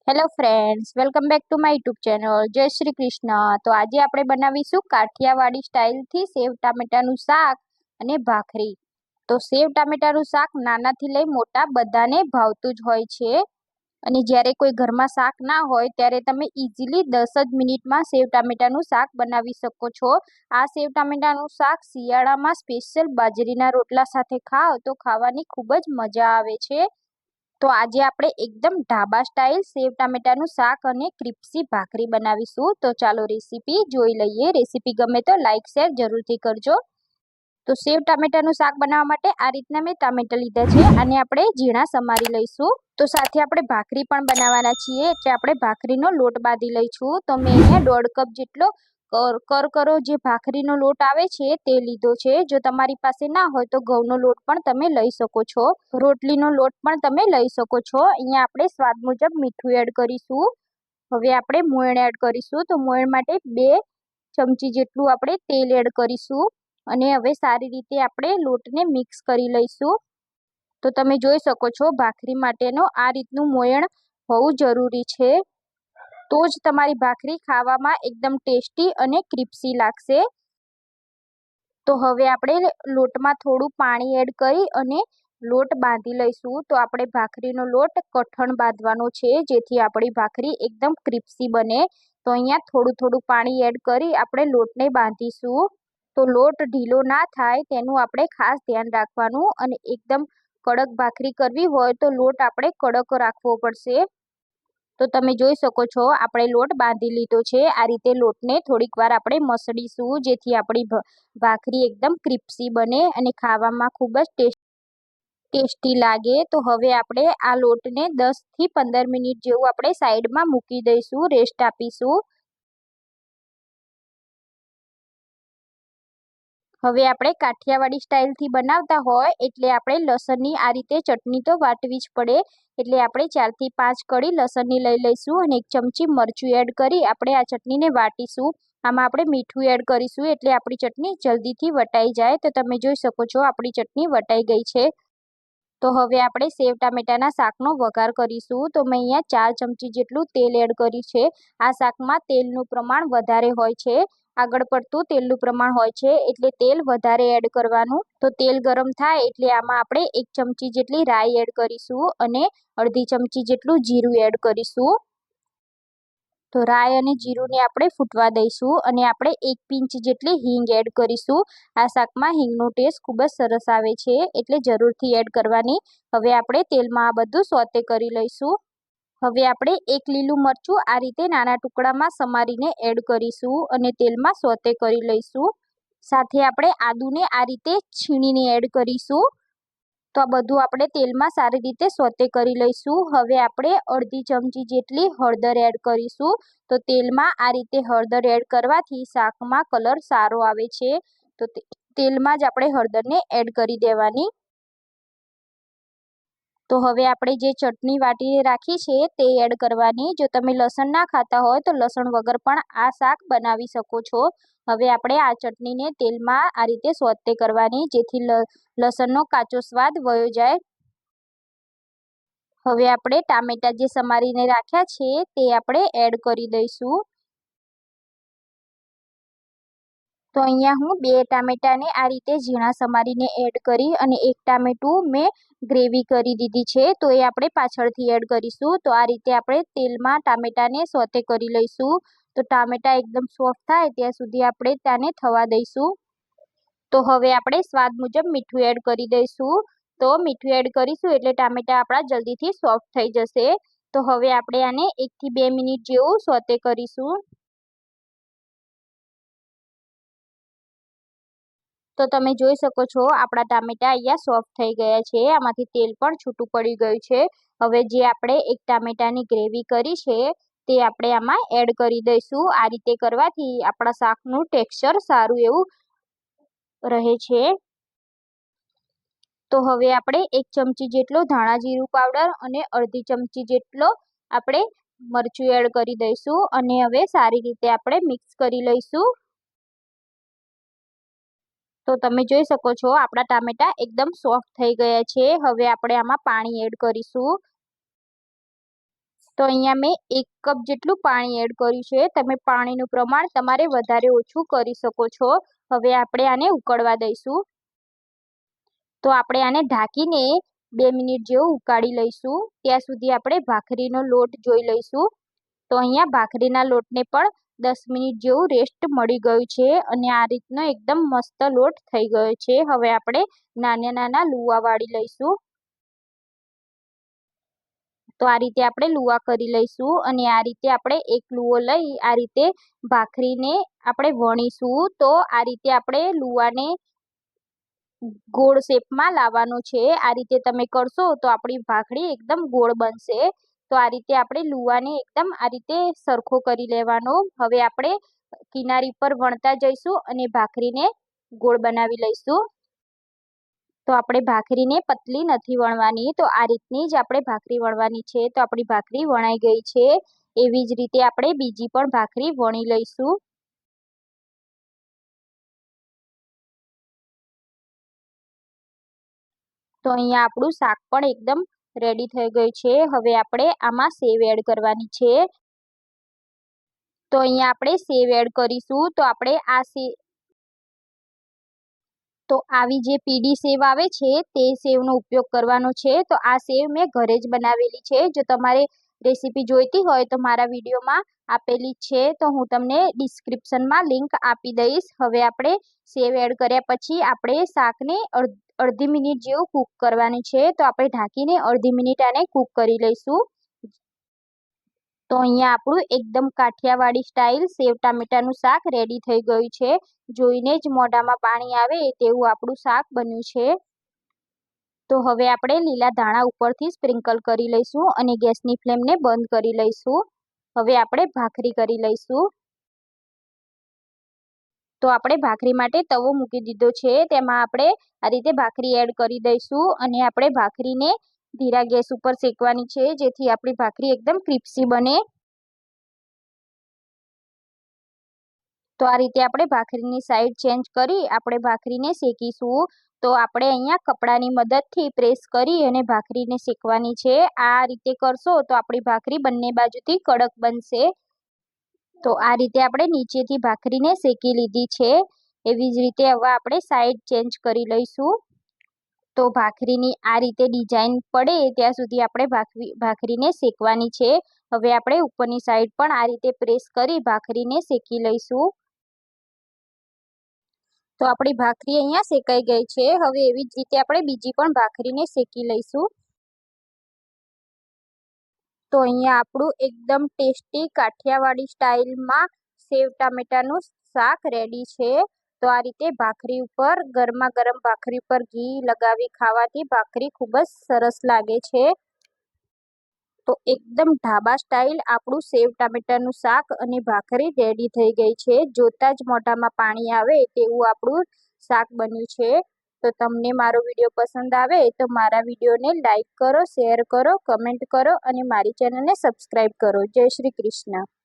Hello friends, welcome back to my YouTube channel. જય શ્રી કૃષ્ણ. તો આજે આપણે બનાવીશું કાઠિયાવાડી સ્ટાઇલથી સેવ ટામેટાનું શાક અને ભાખરી. તો સેવ ટામેટાનું શાક નાનાથી લઈ મોટા બધાને ભાવતું જ હોય છે. અને જ્યારે કોઈ ઘરમાં શાક ના હોય ત્યારે તમે ઇઝીલી 10 જ મિનિટમાં સેવ ટામેટાનું શાક બનાવી શકો છો. આ સેવ ટામેટાનું શાક શિયાળામાં સ્પેશિયલ બાજરીના રોટલા સાથે ખાઓ તો ખાવાની ખૂબ જ મજા આવે છે. તો આજે આપણે એકદમ ઢાબા સ્ટાઇલ સેવ ટામેટાનું શાક અને ક્રિસ્પી ભાખરી બનાવીશું. તો ચાલો રેસીપી જોઈ લઈએ. રેસીપી ગમે તો લાઈક શેર જરૂરથી કરજો. તો સેવ ટામેટાનું શાક બનાવવા માટે આ રીતના મેં ટામેટા લીધા છે અને આપણે ઝીણા સમારી લઈશું. તો સાથે આપણે ભાખરી પણ બનાવવાના છીએ એટલે આપણે ભાખરીનો લોટ બાંધી લઈશું. તો મેં અહીંયા 1.5 કપ જેટલો કરકરો જે ભાખરીનો લોટ આવે છે તે લીધો છે. જો તમારી પાસે ના હોય તો ઘઉંનો લોટ પણ તમે લઈ શકો છો. રોટલીનો લોટ પણ તમે લઈ શકો છો. અહીંયા આપણે સ્વાદ મુજબ મીઠું એડ કરીશું. હવે આપણે મોયણ એડ કરીશું. તો મોયણ માટે 2 ચમચી જેટલું આપણે તેલ એડ કરીશું અને હવે સારી રીતે આપણે લોટને મિક્સ કરી લઈશું. તો તમે જોઈ શકો છો ભાખરી માટેનો આ રીતનું મોયણ હોવું જરૂરી છે. તો જ તમારી ભાખરી ખાવામાં એકદમ ટેસ્ટી અને ક્રિસ્પી લાગશે. તો હવે આપણે લોટમાં થોડું પાણી એડ કરી અને લોટ બાંધી લઈશું. તો આપણે ભાખરીનો લોટ કઠણ બાંધવાનો છે જેથી આપણી ભાખરી એકદમ ક્રિસ્પી બને. તો અહીંયા થોડું પાણી એડ કરી આપણે લોટને બાંધીશું. તો લોટ ઢીલો ના થાય તેનું આપણે ખાસ ધ્યાન રાખવાનું અને એકદમ કડક ભાખરી કરવી હોય તો લોટ આપણે કડક રાખવો પડશે. તો તમે જોઈ શકો છો આપણે લોટ બાંધી લીધો છે. આ રીતે લોટને થોડીક વાર આપણે મસળીશું જેથી આપણી ભાખરી એકદમ ક્રિસ્પી બને અને ખાવામાં ખૂબ જ ટેસ્ટી લાગે. તો હવે આપણે આ લોટને 10 થી 15 મિનિટ જેવું આપણે સાઈડમાં મૂકી દઈશું, રેસ્ટ આપીશું. હવે આપણે કાઠિયાવાડી સ્ટાઇલથી બનાવતા હોય એટલે આપણે લસણની આ રીતે ચટણી તો વાટવી જ પડે. એટલે આપણે 4 થી 5 કળી લસણની લઈ લઈશું અને 1 ચમચી મરચું એડ કરી આપણે આ ચટણીને વાટીશું. આમાં આપણે મીઠું એડ કરીશું એટલે આપણી ચટણી જલ્દીથી વટાઈ જાય. તો તમે જોઈ શકો છો આપણી ચટણી વટાઈ ગઈ છે. તો હવે આપણે સેવ ટામેટાના શાકનો વઘાર કરીશું. તો મેં અહીંયા 4 ચમચી જેટલું તેલ એડ કર્યું છે. આ શાકમાં તેલનું પ્રમાણ વધારે હોય છે. આગળ પડતું તેલનું પ્રમાણ હોય છે એટલે તેલ વધારે એડ કરવાનું. તો તેલ ગરમ થાય એટલે આમાં આપણે 1 ચમચી જેટલી રાઈ એડ કરીશું અને અડધી ચમચી જેટલું જીરું એડ કરીશું. તો રાઈ અને જીરુંને આપણે ફૂટવા દઈશું અને આપણે 1 પિંચ જેટલી હિંગ એડ કરીશું. આ શાકમાં હિંગનો ટેસ્ટ ખૂબ જ સરસ આવે છે એટલે જરૂરથી એડ કરવાની. હવે આપણે તેલમાં આ બધું સોતે કરી લઈશું. હવે આપણે 1 લીલું મરચું આ રીતે નાના ટુકડામાં સમારીને એડ કરીશું અને તેલમાં સોતે કરી લઈશું. સાથે આપણે આદુને આ રીતે છીણીને એડ કરીશું. તો આ બધું આપણે તેલમાં સારી રીતે સોતે કરી લઈશું. હવે આપણે અડધી ચમચી જેટલી હળદર એડ કરીશું. તો તેલમાં આ રીતે હળદર એડ કરવાથી શાકમાં કલર સારો આવે છે. તો તેલમાં જ આપણે હળદરને એડ કરી દેવાની. તો હવે આપણે જે ચટણી વાટીને રાખી છે તે એડ કરવાની. જો તમે લસણ ના ખાતા હોય તો લસણ વગર પણ આ શાક બનાવી શકો છો. હવે આપણે આ ચટણીને તેલમાં આ રીતે સોતે કરવાની જેથી લસણનો કાચો સ્વાદ વયો જાય. હવે આપણે ટામેટા જે સમારીને રાખ્યા છે તે આપણે એડ કરી દઈશું. તો અહીંયા હું 2 ટામેટાને આ રીતે ઝીણા સમારીને એડ કરી અને 1 ટામેટું મેં ગ્રેવી કરી દીધી છે તો એ આપણે પાછળથી એડ કરીશું. તો આ રીતે આપણે તેલમાં ટામેટાને સોતે કરી લઈશું. તો ટામેટા એકદમ સોફ્ટ થાય ત્યાં સુધી આપણે તેને થવા દઈશું. તો હવે આપણે સ્વાદ મુજબ મીઠું એડ કરી દઈશું. તો મીઠું એડ કરીશું એટલે ટામેટા આપણા જલ્દીથી સોફ્ટ થઈ જશે. તો હવે આપણે આને 1 થી 2 મિનિટ જેવું સોતે કરીશું. તો તમે જોઈ શકો છો આપણા ટામેટા અહીંયા સોફ્ટ થઈ ગયા છે. આમાંથી તેલ પણ છૂટું પડી ગયું છે. હવે જે આપણે 1 ટામેટાની ગ્રેવી કરી છે તે આપણે આમાં એડ કરી દઈશું. આ રીતે કરવાથી આપણા શાકનું ટેક્સચર સારું એવું રહે છે. તો હવે આપણે 1 ચમચી જેટલો ધાણા જીરું પાવડર અને અડધી ચમચી જેટલો આપણે મરચું એડ કરી દઈશું અને હવે સારી રીતે આપણે મિક્સ કરી લઈશું. તો તમે જોઈ શકો છો આપણા ટામેટા એકદમ સોફ્ટ થઈ ગયા છે. હવે આપણે આમાં પાણી એડ કરીશું. તો અહીંયા મેં 1 કપ જેટલું પાણી એડ કર્યું છે. તમે પાણીનું પ્રમાણ તમારે વધારે ઓછું કરી શકો છો. હવે આપણે આને ઉકળવા દઈશું. તો આપણે આને ઢાંકીને 2 મિનિટ જેવું ઉકાળી લઈશું. ત્યાં સુધી આપણે ભાખરીનો લોટ જોઈ લઈશું. તો અહીંયા ભાખરીના લોટને પણ 10 મિનિટ જેવું રેસ્ટ મળી ગયું છે અને આ રીતનો એકદમ મસ્ત લોટ થઈ ગયો છે. હવે આપણે નાના નાના લુવા વાળી લઈશું. તો આ રીતે આપણે લુવા કરી લઈશું અને આ રીતે આપણે એક લુવો લઈ આ રીતે ભાખરીને આપણે વણીશું. તો આ રીતે આપણે લુવાને ગોળ શેપમાં લાવવાનું છે. આ રીતે તમે કરશો તો આપણી ભાખરી એકદમ ગોળ બનશે. તો આ રીતે આપણે લુવાને એકદમ આ રીતે સરખો કરી લેવાનો. હવે આપણે કિનારી પર વણતા જઈશું અને ભાખરીને ગોળ બનાવી લઈશું. તો આપણે ભાખરીને પતલી નથી વણવાની. તો આ રીતની જ આપણે ભાખરી વણવાની છે. તો આપણી ભાખરી વણાઈ ગઈ છે. એવી જ રીતે આપણે બીજી પણ ભાખરી વણી લઈશું. તો અહીંયા આપણું શાક પણ એકદમ રેડી થઈ ગયું છે. હવે આપણે આમાં સેવ એડ કરવાની છે. તો અહીંયા આપણે સેવ એડ કરીશું. તો આપણે આવી જે પીળી સેવ આવે છે તે સેવનો ઉપયોગ કરવાનો છે. તો આ સેવ મેં ઘરે જ બનાવેલી છે. જો તમારે રેસીપી જોઈતી હોય તો મારા વિડીયોમાં આપેલી છે. તો હું તમને ડિસ્ક્રિપ્શનમાં લિંક આપી દઈશ. હવે આપણે સેવ એડ કર્યા પછી આપણે શાકને અડધી મિનિટ જેવું કૂક કરવાની છે. તો આપણે ઢાંકીને અડધી મિનિટ આને કૂક કરી લઈશું. તો અહીંયા આપણું એકદમ કાઠિયાવાડી સ્ટાઇલ સેવ ટામેટાનું શાક રેડી થઈ ગયું છે. જોઈને જ મોઢામાં પાણી આવે તેવું આપણું શાક બન્યું છે. તો હવે આપણે લીલા ધાણા ઉપરથી સ્પ્રિંકલ કરી લઈશું અને ગેસની ફ્લેમને બંધ કરી લઈશું. હવે આપણે ભાખરી કરી લઈશું. તો આપણે ભાખરી માટે તવો મૂકી દીધો છે. તેમાં આપણે આ રીતે ભાખરી એડ કરી દઈશું અને આપણે ભાખરીને ધીરા ગેસ ઉપર શેકવાની છે જેથી આપણી ભાખરી એકદમ ક્રિસ્પી બને. તો આ રીતે આપણે ભાખરીની સાઈડ ચેન્જ કરી આપણે ભાખરીને શેકીશું. તો આપણે અહીંયા કપડાની મદદથી પ્રેસ કરી અને ભાખરીને શેકવાની છે. આ રીતે કરશો તો આપણી ભાખરી બંને બાજુથી કડક બનશે. તો આ રીતે આપણે નીચેથી ભાખરીને શેકી લીધી છે. એવી જ રીતે હવે આપણે સાઈડ ચેન્જ કરી લઈશું. તો ભાખરીની આ રીતે ડિઝાઇન પડે ત્યાં સુધી આપણે ભાખરીને શેકવાની છે. હવે આપણે ઉપરની સાઈડ પણ આ રીતે પ્રેસ કરી ભાખરીને શેકી લઈશું. તો આપણી ભાખરી અહીંયા શેકાઈ ગઈ છે. હવે એવી જ રીતે આપણે બીજી પણ ભાખરીને શેકી લઈશું. તો અહીંયા આપણું એકદમ ટેસ્ટી કાઠિયાવાડી સ્ટાઇલમાં સેવ ટામેટાનું શાક રેડી છે. તો આ રીતે ભાખરી ઉપર ગરમા ગરમ ભાખરી પર ઘી લગાવી ખાવાથી ભાખરી ખૂબ જ સરસ લાગે છે. તો એકદમ ઢાબા સ્ટાઇલ આપણું સેવ ટામેટાનું શાક અને ભાખરી રેડી થઈ ગઈ છે. જોતાં જ મોઢામાં પાણી આવે તેવું આપણું શાક બન્યું છે. તો તમને મારો વિડીયો પસંદ આવે તો મારા વિડીયોને લાઈક કરો, શેર કરો, કમેન્ટ કરો અને મારી ચેનલને સબસ્ક્રાઈબ કરો. જય શ્રી કૃષ્ણ.